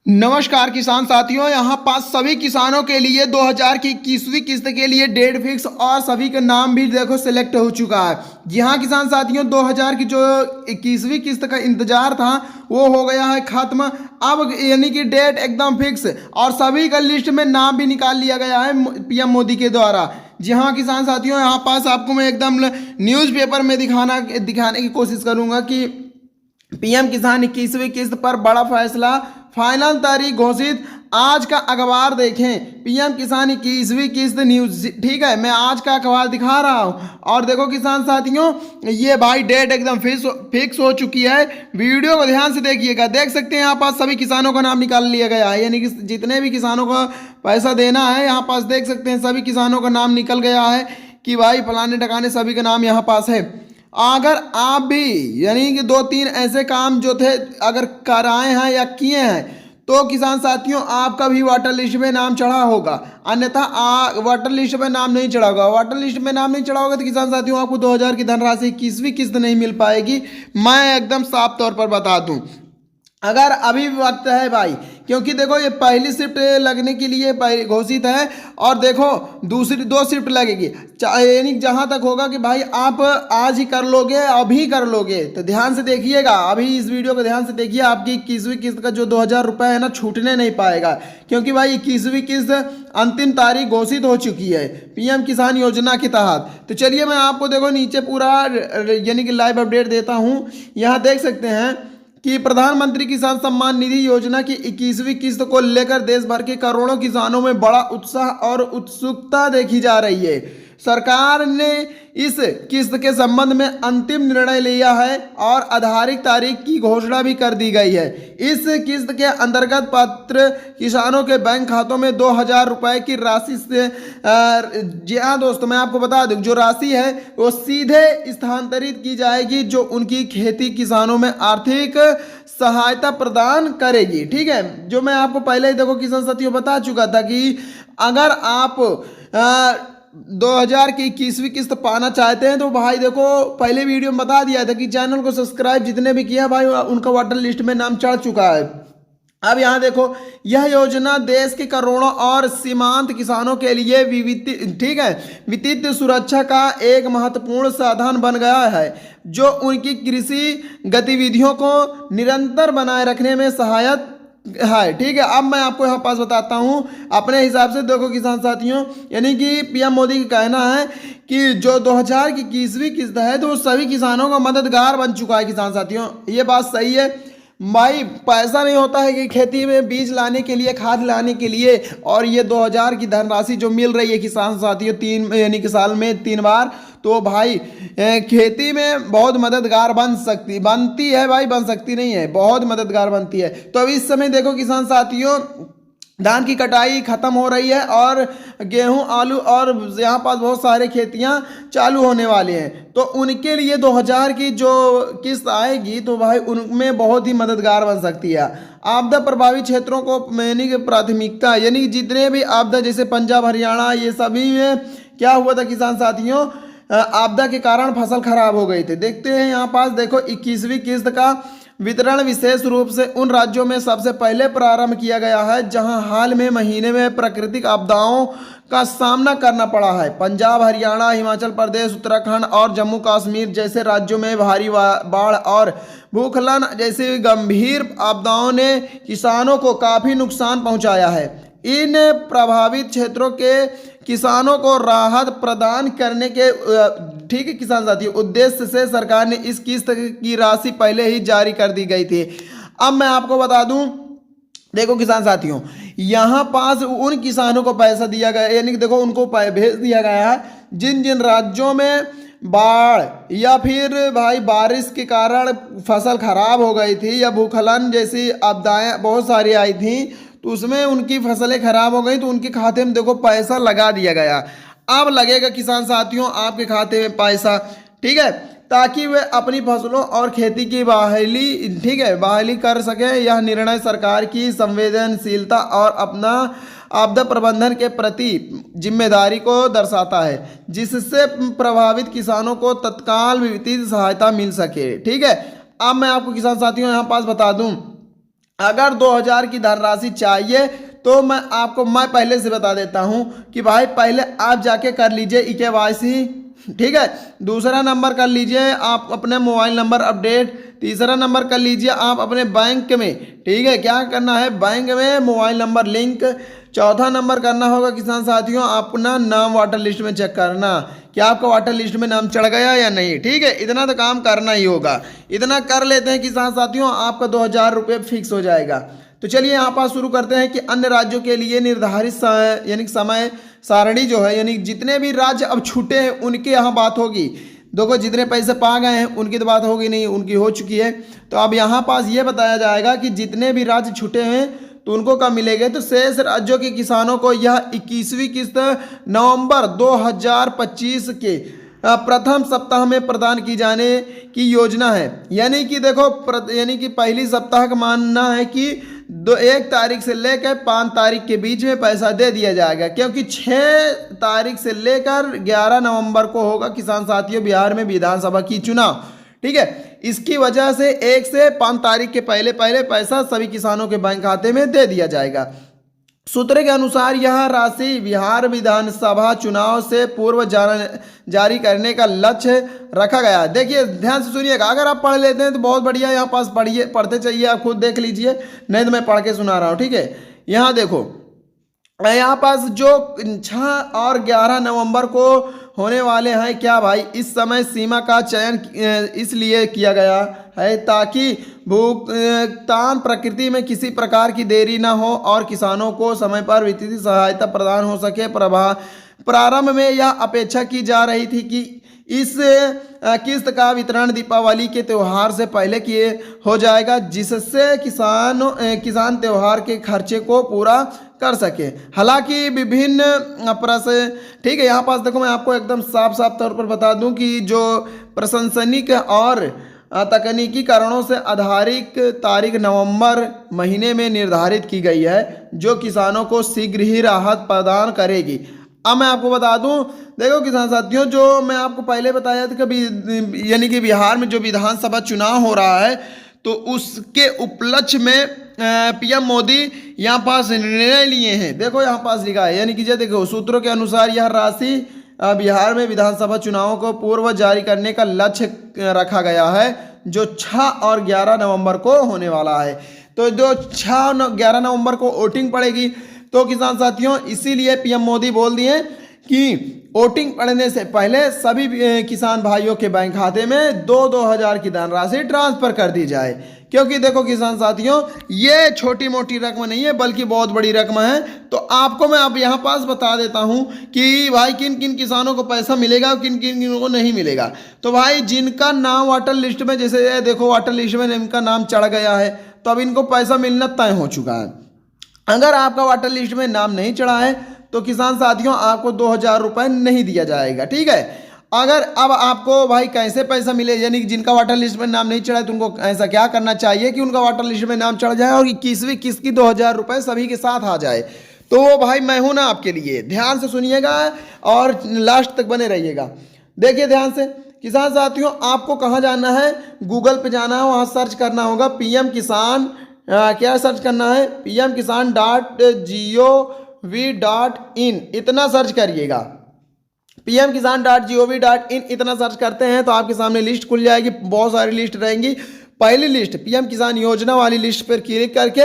नमस्कार किसान साथियों, यहाँ पास सभी किसानों के लिए 2000 की 21वीं किस्त के लिए डेट फिक्स और सभी का नाम भी देखो सिलेक्ट हो चुका है। जी हाँ किसान साथियों, 2000 की जो 21वीं किस्त का इंतजार था वो हो गया है खत्म। अब यानी कि डेट एकदम फिक्स और सभी का लिस्ट में नाम भी निकाल लिया गया है पीएम मोदी के द्वारा। जी हाँ किसान साथियों, यहाँ पास आपको मैं एकदम न्यूज़पेपर में दिखाने की कोशिश करूँगा कि पीएम किसान 21वीं किस्त पर बड़ा फैसला, फाइनल तारीख घोषित। आज का अखबार देखें, पीएम किसान 21वीं किस्त न्यूज। ठीक है, मैं आज का अखबार दिखा रहा हूं और देखो किसान साथियों, ये भाई डेट एकदम फिक्स हो चुकी है। वीडियो को ध्यान से देखिएगा, देख सकते हैं यहाँ पास सभी किसानों का नाम निकाल लिया गया है, यानी कि जितने भी किसानों को पैसा देना है यहाँ पास देख सकते हैं सभी किसानों का नाम निकल गया है कि भाई फलाने टकाने सभी का नाम यहाँ पास है। अगर आप भी यानी कि दो तीन ऐसे काम जो थे अगर कराए हैं या किए हैं तो किसान साथियों आपका भी वाटर लिस्ट में नाम चढ़ा होगा, अन्यथा वाटर लिस्ट में नाम नहीं चढ़ा होगा। वाटर लिस्ट में नाम नहीं चढ़ा होगा तो किसान साथियों आपको 2000 की धनराशि 21वीं किस्त नहीं मिल पाएगी। मैं एकदम साफ तौर पर बता दूं, अगर अभी भी वक्त है भाई, क्योंकि देखो ये पहली शिफ्ट लगने के लिए घोषित है और देखो दूसरी 2 शिफ्ट लगेगी, यानी जहां तक होगा कि भाई आप आज ही कर लोगे, अभी कर लोगे तो ध्यान से देखिएगा, अभी इस वीडियो को ध्यान से देखिए। आपकी 21वीं किस्त का जो 2000 रुपये है ना छूटने नहीं पाएगा, क्योंकि भाई 21वीं किस्त अंतिम तारीख घोषित हो चुकी है पीएम किसान योजना के तहत। तो चलिए मैं आपको देखो नीचे पूरा यानी कि लाइव अपडेट देता हूँ। यहाँ देख सकते हैं कि प्रधानमंत्री किसान सम्मान निधि योजना की 21वीं किस्त को लेकर देश भर के करोड़ों किसानों में बड़ा उत्साह और उत्सुकता देखी जा रही है। सरकार ने इस किस्त के संबंध में अंतिम निर्णय लिया है और आधिकारिक तारीख की घोषणा भी कर दी गई है। इस किस्त के अंतर्गत पात्र किसानों के बैंक खातों में 2000 रुपए की राशि से जी हाँ दोस्तों, मैं आपको बता दूं जो राशि है वो सीधे स्थानांतरित की जाएगी, जो उनकी खेती किसानों में आर्थिक सहायता प्रदान करेगी। ठीक है, जो मैं आपको पहले ही देखो किसान साथियों बता चुका था कि अगर आप 2000 की 21वीं किस्त पाना चाहते हैं तो भाई देखो पहले वीडियो में बता दिया था कि चैनल को सब्सक्राइब जितने भी किया भाई उनका वाटर लिस्ट में नाम चढ़ चुका है। अब यहाँ देखो, यह योजना देश के करोड़ों और सीमांत किसानों के लिए वित्तीय सुरक्षा का एक महत्वपूर्ण साधन बन गया है, जो उनकी कृषि गतिविधियों को निरंतर बनाए रखने में सहायक है। ठीक है, अब मैं आपको यहाँ पास बताता हूँ अपने हिसाब से। देखो किसान साथियों, यानी कि पीएम मोदी का कहना है कि जो 2000 की 21वीं किस्त है तो सभी किसानों का मददगार बन चुका है। किसान साथियों ये बात सही है भाई, पैसा नहीं होता है कि खेती में बीज लाने के लिए, खाद लाने के लिए, और ये 2000 की धनराशि जो मिल रही है किसान साथियों यानी कि साल में 3 बार, तो भाई खेती में बहुत मददगार बनती है भाई, बन सकती नहीं है, बहुत मददगार बनती है। तो अब इस समय देखो किसान साथियों धान की कटाई खत्म हो रही है और गेहूं, आलू और यहाँ पास बहुत सारे खेतियां चालू होने वाले हैं, तो उनके लिए 2000 की जो किस्त आएगी तो भाई उनमें बहुत ही मददगार बन सकती है। आपदा प्रभावित क्षेत्रों को यानी कि प्राथमिकता, यानी कि जितने भी आपदा जैसे पंजाब, हरियाणा, ये सभी में क्या हुआ था किसान साथियों, आपदा के कारण फसल खराब हो गई थी। देखते हैं यहाँ पास देखो 21वीं किस्त का वितरण विशेष रूप से उन राज्यों में सबसे पहले प्रारंभ किया गया है जहां हाल में महीने में प्राकृतिक आपदाओं का सामना करना पड़ा है। पंजाब, हरियाणा, हिमाचल प्रदेश, उत्तराखंड और जम्मू कश्मीर जैसे राज्यों में भारी बाढ़ और भूस्खलन जैसी गंभीर आपदाओं ने किसानों को काफ़ी नुकसान पहुंचाया है। इन प्रभावित क्षेत्रों के किसानों को राहत प्रदान करने के ठीक है किसान साथियों उद्देश्य से सरकार ने इस किस्त की राशि पहले ही जारी कर दी गई थी। अब मैं आपको बता दूं, देखो किसान साथियों यहाँ पास उन किसानों को पैसा दिया गया, यानी कि देखो उनको भेज दिया गया है जिन जिन राज्यों में बाढ़ या फिर भाई बारिश के कारण फसल खराब हो गई थी या भूस्खलन जैसी आपदाएं बहुत सारी आई थी, तो उसमें उनकी फसलें खराब हो गई तो उनके खाते में देखो पैसा लगा दिया गया। अब लगेगा किसान साथियों आपके खाते में पैसा, ठीक है, ताकि वे अपनी फसलों और खेती की बहाली कर सके। यह निर्णय सरकार की संवेदनशीलता और अपना आपदा प्रबंधन के प्रति जिम्मेदारी को दर्शाता है, जिससे प्रभावित किसानों को तत्काल वित्तीय सहायता मिल सके। ठीक है, अब मैं आपको किसान साथियों यहाँ पास बता दूं अगर 2000 की धनराशि चाहिए तो मैं पहले से बता देता हूं कि भाई पहले आप जाके कर लीजिए ई-के-वाई-सी, ठीक है। दूसरा नंबर कर लीजिए आप अपने मोबाइल नंबर अपडेट। तीसरा नंबर कर लीजिए आप अपने बैंक में, ठीक है, क्या करना है, बैंक में मोबाइल नंबर लिंक। चौथा नंबर करना होगा किसान साथियों अपना नाम वाटर लिस्ट में चेक करना कि आपका वाटर लिस्ट में नाम चढ़ गया या नहीं, ठीक है। इतना तो काम करना ही होगा। इतना कर लेते हैं किसान साथियों, आपका 2000 रुपये फिक्स हो जाएगा। तो चलिए यहाँ पर शुरू करते हैं कि अन्य राज्यों के लिए निर्धारित यानी समय सारणी जो है, यानी जितने भी राज्य अब छूटे हैं उनके यहाँ बात होगी। देखो जितने पैसे पा गए हैं उनकी तो बात होगी नहीं, उनकी हो चुकी है। तो अब यहाँ पास ये बताया जाएगा कि जितने भी राज्य छूटे हैं तो उनको कब मिलेंगे। तो शेष राज्यों के किसानों को यह 21वीं किस्त नवंबर 2025 के प्रथम सप्ताह में प्रदान की जाने की योजना है। यानी कि देखो यानी कि पहली सप्ताह का मानना है कि 1 तारीख से लेकर 5 तारीख के बीच में पैसा दे दिया जाएगा, क्योंकि 6 तारीख से लेकर 11 नवंबर को होगा किसान साथियों बिहार में विधानसभा की चुनाव, ठीक है। इसकी वजह से 1 से 5 तारीख के पहले पहले पैसा सभी किसानों के बैंक खाते में दे दिया जाएगा। सूत्र के अनुसार यह राशि बिहार विधानसभा चुनाव से पूर्व जारी करने का लक्ष्य रखा गया है। देखिए ध्यान से सुनिएगा, अगर आप पढ़ लेते हैं तो बहुत बढ़िया, यहाँ पास पढ़िए, पढ़ते चाहिए, आप खुद देख लीजिए, नहीं तो मैं पढ़ के सुना रहा हूँ, ठीक है। यहाँ देखो यहाँ पास जो 6 और 11 नवंबर को होने वाले हैं, क्या भाई, इस समय सीमा का चयन इसलिए किया गया है ताकि भुगतान प्रकृति में किसी प्रकार की देरी ना हो और किसानों को समय पर वित्तीय सहायता प्रदान हो सके। प्रारंभ में यह अपेक्षा की जा रही थी कि इस किस्त का वितरण दीपावली के त्यौहार से पहले किए हो जाएगा, जिससे किसान त्यौहार के खर्चे को पूरा कर सके। हालांकि विभिन्न ठीक है, यहाँ पास देखो मैं आपको एकदम साफ साफ तौर पर बता दूं कि जो प्रशंसनिक और तकनीकी कारणों से आधारित तारीख नवंबर महीने में निर्धारित की गई है, जो किसानों को शीघ्र ही राहत प्रदान करेगी। अब मैं आपको बता दूं, देखो किसान साथियों, जो मैं आपको पहले बताया था कि यानी कि बिहार में जो विधानसभा चुनाव हो रहा है तो उसके उपलक्ष्य में पीएम मोदी यहाँ पास निर्णय लिए हैं। देखो यहाँ पास लिखा है, यानी कि जो देखो सूत्रों के अनुसार यह राशि बिहार में विधानसभा चुनावों को पूर्व जारी करने का लक्ष्य रखा गया है, जो 6 और 11 नवंबर को होने वाला है। तो जो 6-11 नवंबर को वोटिंग पड़ेगी, तो किसान साथियों इसीलिए पीएम मोदी बोल दिए कि वोटिंग पड़ने से पहले सभी किसान भाइयों के बैंक खाते में 2-2 हज़ार की धनराशि ट्रांसफर कर दी जाए। क्योंकि देखो किसान साथियों, ये छोटी मोटी रकम नहीं है बल्कि बहुत बड़ी रकम है। तो आपको मैं अब यहाँ पास बता देता हूँ कि भाई किन किन किसानों को पैसा मिलेगा और किन किन को नहीं मिलेगा। तो भाई जिनका नाम वाटर लिस्ट में, जैसे देखो वाटर लिस्ट में इनका नाम चढ़ गया है, तो अब इनको पैसा मिलना तय हो चुका है। अगर आपका वाटर लिस्ट में नाम नहीं चढ़ा है तो किसान साथियों आपको 2000 रुपये नहीं दिया जाएगा, ठीक है। अगर अब आपको भाई कैसे पैसा मिले, यानी कि जिनका वाटर लिस्ट में नाम नहीं चढ़ा है तो उनको ऐसा क्या करना चाहिए कि उनका वाटर लिस्ट में नाम चढ़ जाए और 21वीं किस्त की 2000 रुपये सभी के साथ आ जाए। तो वो भाई मैं हूं ना आपके लिए, ध्यान से सुनिएगा और लास्ट तक बने रहिएगा। देखिए ध्यान से किसान साथियों, आपको कहाँ जाना है, गूगल पे जाना है, वहाँ सर्च करना होगा पीएम किसान, क्या सर्च करना है, pmkisan.gov.in, इतना सर्च करिएगा। pmkisan.gov.in इतना सर्च करते हैं तो आपके सामने लिस्ट खुल जाएगी, बहुत सारी लिस्ट रहेंगी। पहली लिस्ट पीएम किसान योजना वाली लिस्ट पर क्लिक करके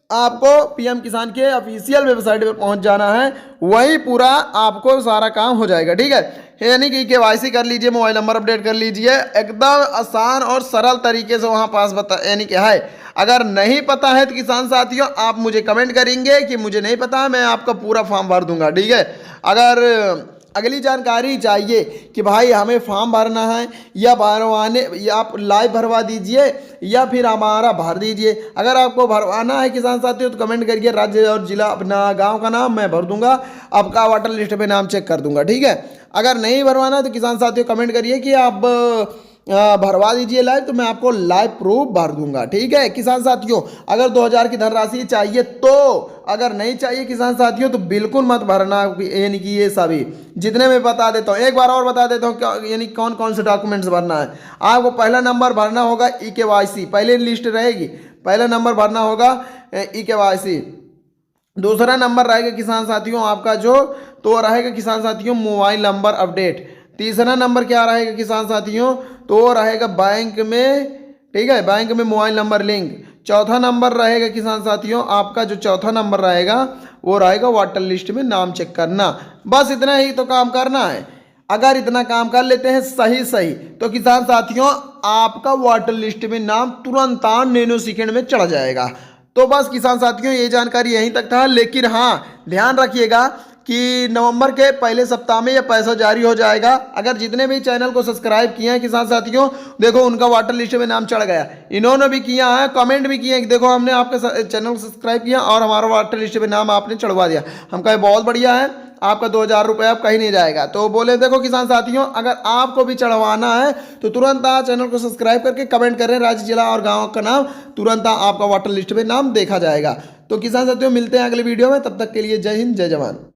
आपको पीएम किसान के ऑफिशियल वेबसाइट पर पहुंच जाना है, वही पूरा आपको सारा काम हो जाएगा, ठीक है। यानी कि केवाईसी कर लीजिए, मोबाइल नंबर अपडेट कर लीजिए, एकदम आसान और सरल तरीके से वहाँ पास यानी कि है। अगर नहीं पता है तो किसान साथियों आप मुझे कमेंट करेंगे कि मुझे नहीं पता, मैं आपका पूरा फॉर्म भर दूंगा, ठीक है। अगर अगली जानकारी चाहिए कि भाई हमें फॉर्म भरना है या भरवाने, या आप लाइव भरवा दीजिए या फिर हमारा भर दीजिए। अगर आपको भरवाना है किसान साथियों तो कमेंट करिए, राज्य और जिला अपना गांव का नाम मैं भर दूंगा, आपका वाटर लिस्ट पे नाम चेक कर दूंगा, ठीक है। अगर नहीं भरवाना तो किसान साथियों कमेंट करिए कि आप भरवा दीजिए लाइव, तो मैं आपको लाइव प्रूफ भर दूंगा, ठीक है। किसान साथियों अगर 2000 की धनराशि चाहिए तो, अगर नहीं चाहिए किसान साथियों तो बिल्कुल मत भरना, यानी कि ये सभी जितने मैं बता देता हूँ, एक बार और बता देता हूँ यानी कौन कौन से डॉक्यूमेंट्स भरना है। आपको पहला नंबर भरना होगा ई-के-वाई-सी, पहले लिस्ट रहेगी। पहला नंबर भरना होगा ई-KYC। दूसरा नंबर रहेगा किसान साथियों आपका जो तो रहेगा किसान साथियों मोबाइल नंबर अपडेट। तीसरा नंबर क्या रहेगा किसान साथियों तो रहेगा बैंक में, ठीक है, बैंक में मोबाइल नंबर लिंक। चौथा नंबर रहेगा किसान साथियों आपका जो चौथा नंबर रहेगा वो रहेगा वाटर लिस्ट में नाम चेक करना। बस इतना ही तो काम करना है। अगर इतना काम कर लेते हैं सही सही तो किसान साथियों आपका वाटर लिस्ट में नाम तुरंत नैनो सेकंड में चढ़ जाएगा। तो बस किसान साथियों ये जानकारी यहीं तक था, लेकिन हाँ ध्यान रखिएगा कि नवंबर के पहले सप्ताह में ये पैसा जारी हो जाएगा। अगर जितने भी चैनल को सब्सक्राइब किए हैं किसान साथियों देखो उनका वाटर लिस्ट में नाम चढ़ गया, इन्होंने भी किया है, कमेंट भी किए देखो हमने आपके चैनल को सब्सक्राइब किया और हमारा वाटर लिस्ट में नाम आपने चढ़वा दिया। हम कहे बहुत बढ़िया है, आपका 2000 रुपये अब कहीं नहीं जाएगा। तो बोले देखो किसान साथियों अगर आपको भी चढ़वाना है तो तुरंत चैनल को सब्सक्राइब करके कमेंट करें राज्य, जिला और गाँव का नाम, तुरंत आपका वाटर लिस्ट में नाम देखा जाएगा। तो किसान साथियों मिलते हैं अगले वीडियो में, तब तक के लिए जय हिंद जय जवान।